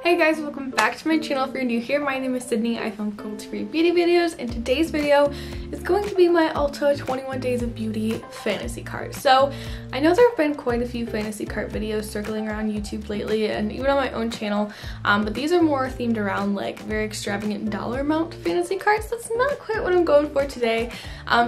Hey guys, welcome back to my channel. If you're new here, my name is Sydney. I film cruelty-free beauty videos, and today's video is going to be my Ulta 21 Days of Beauty fantasy cart. So I know there have been quite a few fantasy cart videos circling around YouTube lately and even on my own channel, but these are more themed around like very extravagant dollar amount fantasy carts. That's not quite what I'm going for today.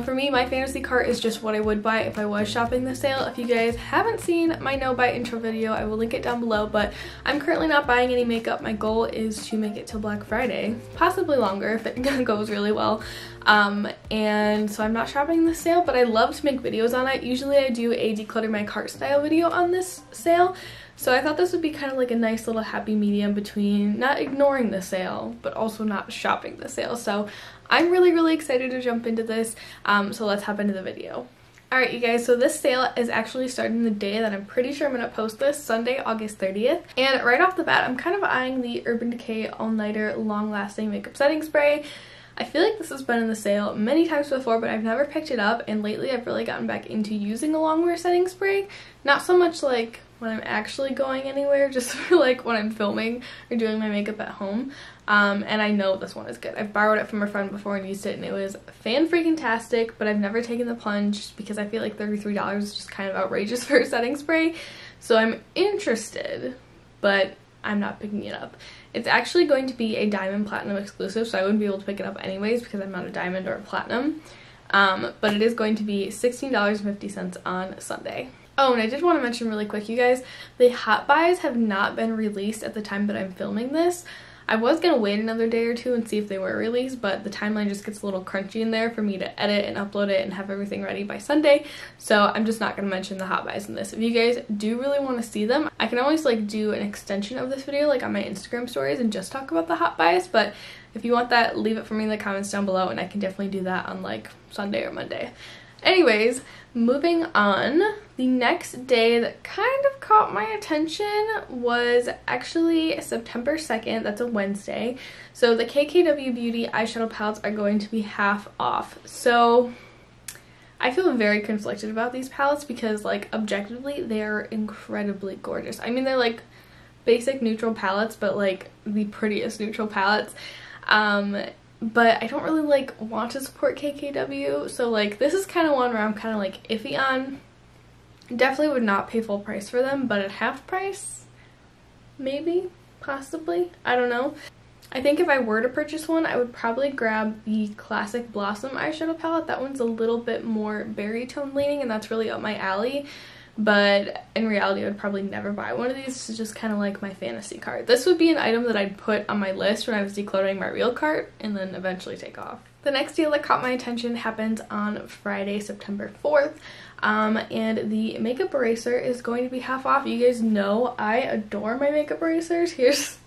For me, my fantasy cart is just what I would buy if I was shopping the sale. If you guys haven't seen my no buy intro video, I will link it down below, but I'm currently not buying any makeup. My goal is to make it till Black Friday, possibly longer if it goes really well. And so I'm not shopping the sale, but I love to make videos on it. Usually I do a declutter my cart style video on this sale, so I thought this would be kind of like a nice little happy medium between not ignoring the sale but also not shopping the sale. So I'm really excited to jump into this, so let's hop into the video. Alright you guys, so this sale is actually starting the day that I'm pretty sure I'm going to post this, Sunday, August 30th. And right off the bat, I'm kind of eyeing the Urban Decay All Nighter Long Lasting Makeup Setting Spray. I feel like this has been in the sale many times before, but I've never picked it up, and lately I've really gotten back into using a long wear setting spray. Not so much like when I'm actually going anywhere, just for like when I'm filming or doing my makeup at home. And I know this one is good. I've borrowed it from a friend before and used it, and it was fan-freaking-tastic, but I've never taken the plunge just because I feel like $33 is just kind of outrageous for a setting spray. So I'm interested, but I'm not picking it up. It's actually going to be a Diamond Platinum exclusive, so I wouldn't be able to pick it up anyways because I'm not a Diamond or a Platinum. But it is going to be $16.50 on Sunday. Oh, and I did want to mention really quick, you guys, the hot buys have not been released at the time that I'm filming this. I was going to wait another day or two and see if they were released, but the timeline just gets a little crunchy in there for me to edit and upload it and have everything ready by Sunday, so I'm just not going to mention the hot buys in this. If you guys do really want to see them, I can always like do an extension of this video like on my Instagram stories and just talk about the hot buys, but if you want that, leave it for me in the comments down below and I can definitely do that on like Sunday or Monday. Anyways, moving on, the next day that kind of caught my attention was actually September 2nd. That's a Wednesday. So the KKW Beauty eyeshadow palettes are going to be half off. So I feel very conflicted about these palettes because like objectively they're incredibly gorgeous. I mean, they're like basic neutral palettes, but like the prettiest neutral palettes. But I don't really like want to support KKW, so like this is kind of one where I'm kind of like iffy on. Definitely would not pay full price for them, but at half price, maybe, possibly, I don't know. I think if I were to purchase one, I would probably grab the classic Buxom eyeshadow palette. That one's a little bit more berry tone leaning, and that's really up my alley. But in reality, I would probably never buy one of these. This is just kind of like my fantasy cart. This would be an item that I'd put on my list when I was decluttering my real cart and then eventually take off. The next deal that caught my attention happened on Friday, September 4th. And the makeup eraser is going to be half off. You guys know I adore my makeup erasers. Here's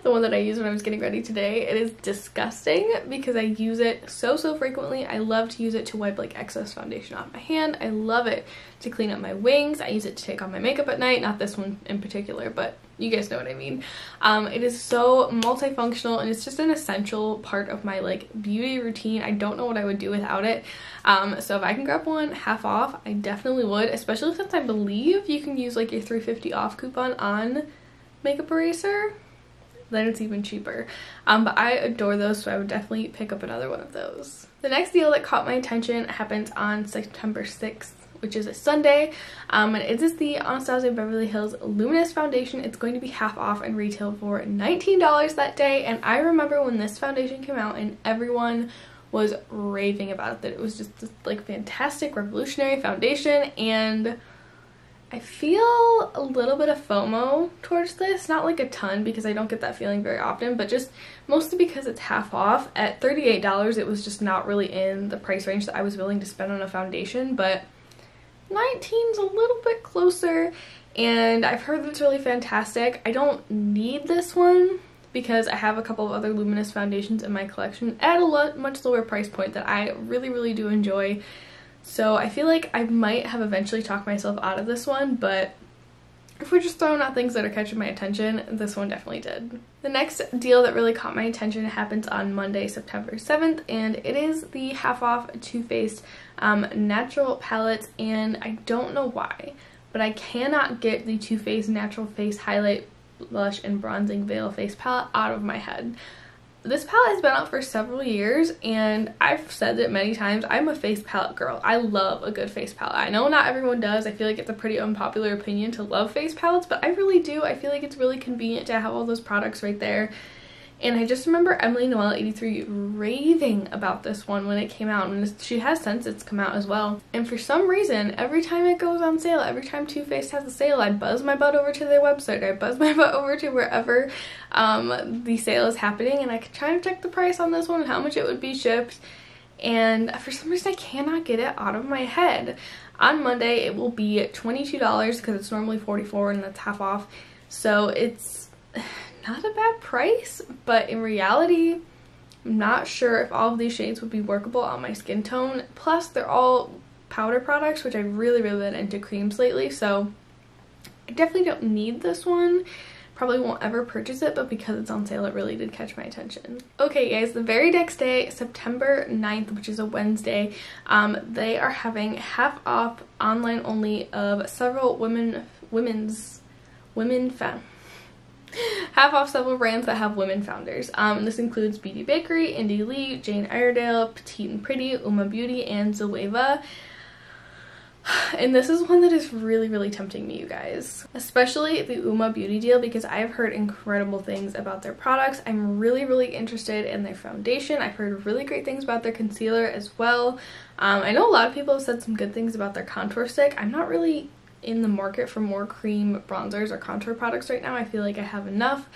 the one that I used when I was getting ready today. It is disgusting because I use it so frequently. I love to use it to wipe like excess foundation off my hand. I love it to clean up my wings. I use it to take off my makeup at night. Not this one in particular, but you guys know what I mean. It is so multifunctional and it's just an essential part of my like beauty routine. I don't know what I would do without it. So if I can grab one half off, I definitely would, especially since I believe you can use like your $3.50 off coupon on makeup eraser. Then it's even cheaper. But I adore those, so I would definitely pick up another one of those. The next deal that caught my attention happens on September 6th, which is a Sunday, and it is the Anastasia Beverly Hills Luminous Foundation. It's going to be half off and retail for $19 that day, and I remember when this foundation came out and everyone was raving about it, that it was just this like fantastic revolutionary foundation, and I feel a little bit of FOMO towards this, not like a ton because I don't get that feeling very often, but just mostly because it's half off. At $38, it was just not really in the price range that I was willing to spend on a foundation, but 19's a little bit closer, and I've heard that it's really fantastic. I don't need this one because I have a couple of other luminous foundations in my collection at a much lower price point that I really do enjoy. So I feel like I might have eventually talked myself out of this one, but if we're just throwing out things that are catching my attention, this one definitely did. The next deal that really caught my attention happens on Monday, September 7th, and it is the half off Too Faced natural palettes, and I don't know why, but I cannot get the Too Faced Natural Face Highlight Blush and Bronzing Veil Face Palette out of my head. This palette has been out for several years, and I've said it many times, I'm a face palette girl. I love a good face palette. I know not everyone does. I feel like it's a pretty unpopular opinion to love face palettes, but I really do. I feel like it's really convenient to have all those products right there. And I just remember Emily Noelle 83 raving about this one when it came out, and she has since it's come out as well. And for some reason, every time it goes on sale, every time Too Faced has a sale, I buzz my butt over to their website, I buzz my butt over to wherever the sale is happening, and I can try to check the price on this one and how much it would be shipped. And for some reason, I cannot get it out of my head. On Monday, it will be $22 because it's normally $44 and that's half off. So it's not a bad price, but in reality, I'm not sure if all of these shades would be workable on my skin tone. Plus, they're all powder products, which I've really been into creams lately, so I definitely don't need this one. Probably won't ever purchase it, but because it's on sale, it really did catch my attention. Okay, guys, the very next day, September 9th, which is a Wednesday, they are having half off online only of several half off several brands that have women founders. This includes Beauty Bakery, Indie Lee, Jane Iredale, Petite and Pretty, Uma Beauty, and Zoeva. And this is one that is really tempting me, you guys. Especially the Uma Beauty deal, because I've heard incredible things about their products. I'm really interested in their foundation. I've heard really great things about their concealer as well. I know a lot of people have said some good things about their contour stick. I'm not really in the market for more cream bronzers or contour products right now. I feel like I have enough.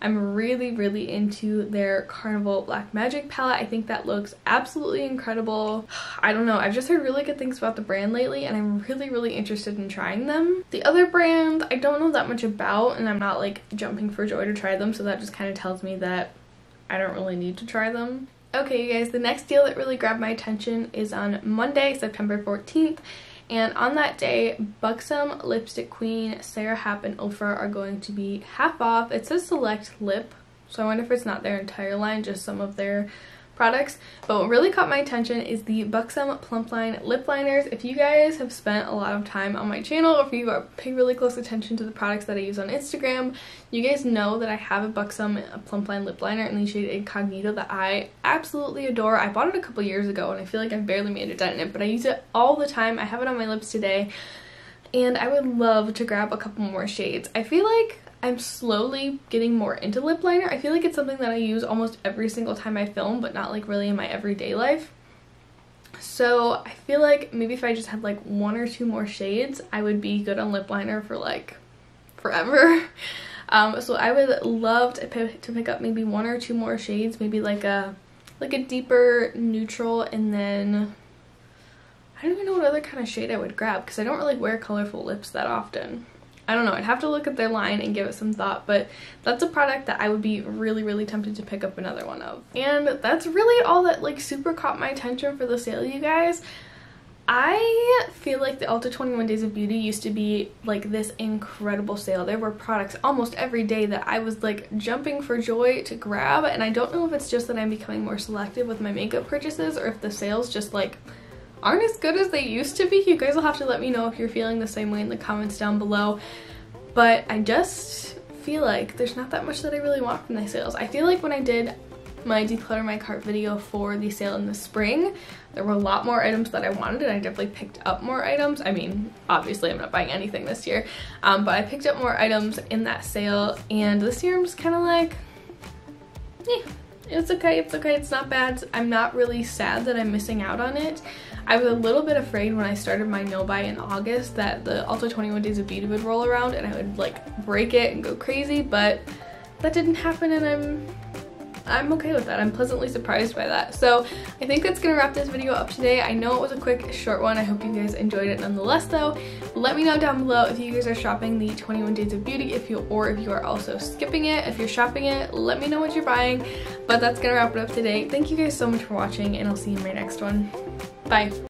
I'm really into their Carnival Black Magic palette. I think that looks absolutely incredible. I don't know, I've just heard really good things about the brand lately, and I'm really interested in trying them. The other brand I don't know that much about, and I'm not like jumping for joy to try them, so that just kind of tells me that I don't really need to try them. Okay, you guys, the next deal that really grabbed my attention is on Monday, September 14th. And on that day, Buxom, Lipstick Queen, Sarah Happ, and Ofra are going to be half off. It says select lip, so I wonder if it's not their entire line, just some of their products. But what really caught my attention is the Buxom Plumpline lip liners. If you guys have spent a lot of time on my channel, or if you are paying really close attention to the products that I use on Instagram, you guys know that I have a Buxom Plumpline lip liner in the shade Incognito that I absolutely adore. I bought it a couple years ago, and I feel like I've barely made a dent in it, but I use it all the time. I have it on my lips today, and I would love to grab a couple more shades. I feel like I'm slowly getting more into lip liner. I feel like it's something that I use almost every single time I film, but not like really in my everyday life. So I feel like maybe if I just had like 1 or 2 more shades, I would be good on lip liner for like forever. So I would love to pick up maybe 1 or 2 more shades, maybe like a deeper neutral, and then I don't even know what other kind of shade I would grab because I don't really wear colorful lips that often. I don't know, I'd have to look at their line and give it some thought, but that's a product that I would be really tempted to pick up another one of. And that's really all that like super caught my attention for the sale, you guys. I feel like the Ulta 21 Days of Beauty used to be like this incredible sale. There were products almost every day that I was like jumping for joy to grab, and I don't know if it's just that I'm becoming more selective with my makeup purchases or if the sales just like aren't as good as they used to be. You guys will have to let me know if you're feeling the same way in the comments down below. But I just feel like there's not that much that I really want from the sales. I feel like when I did my declutter my cart video for the sale in the spring, there were a lot more items that I wanted, and I definitely picked up more items. I mean, obviously I'm not buying anything this year, but I picked up more items in that sale, and this year I'm just kind of like, it's okay, it's not bad. I'm not really sad that I'm missing out on it. I was a little bit afraid when I started my no buy in August that the Ulta 21 Days of Beauty would roll around and I would like break it and go crazy, but that didn't happen, and I'm okay with that. I'm pleasantly surprised by that. So I think that's gonna wrap this video up today. I know it was a quick, short one. I hope you guys enjoyed it nonetheless though. Let me know down below if you guys are shopping the 21 Days of Beauty, if you are also skipping it. If you're shopping it, let me know what you're buying. But that's gonna wrap it up today. Thank you guys so much for watching, and I'll see you in my next one. Bye.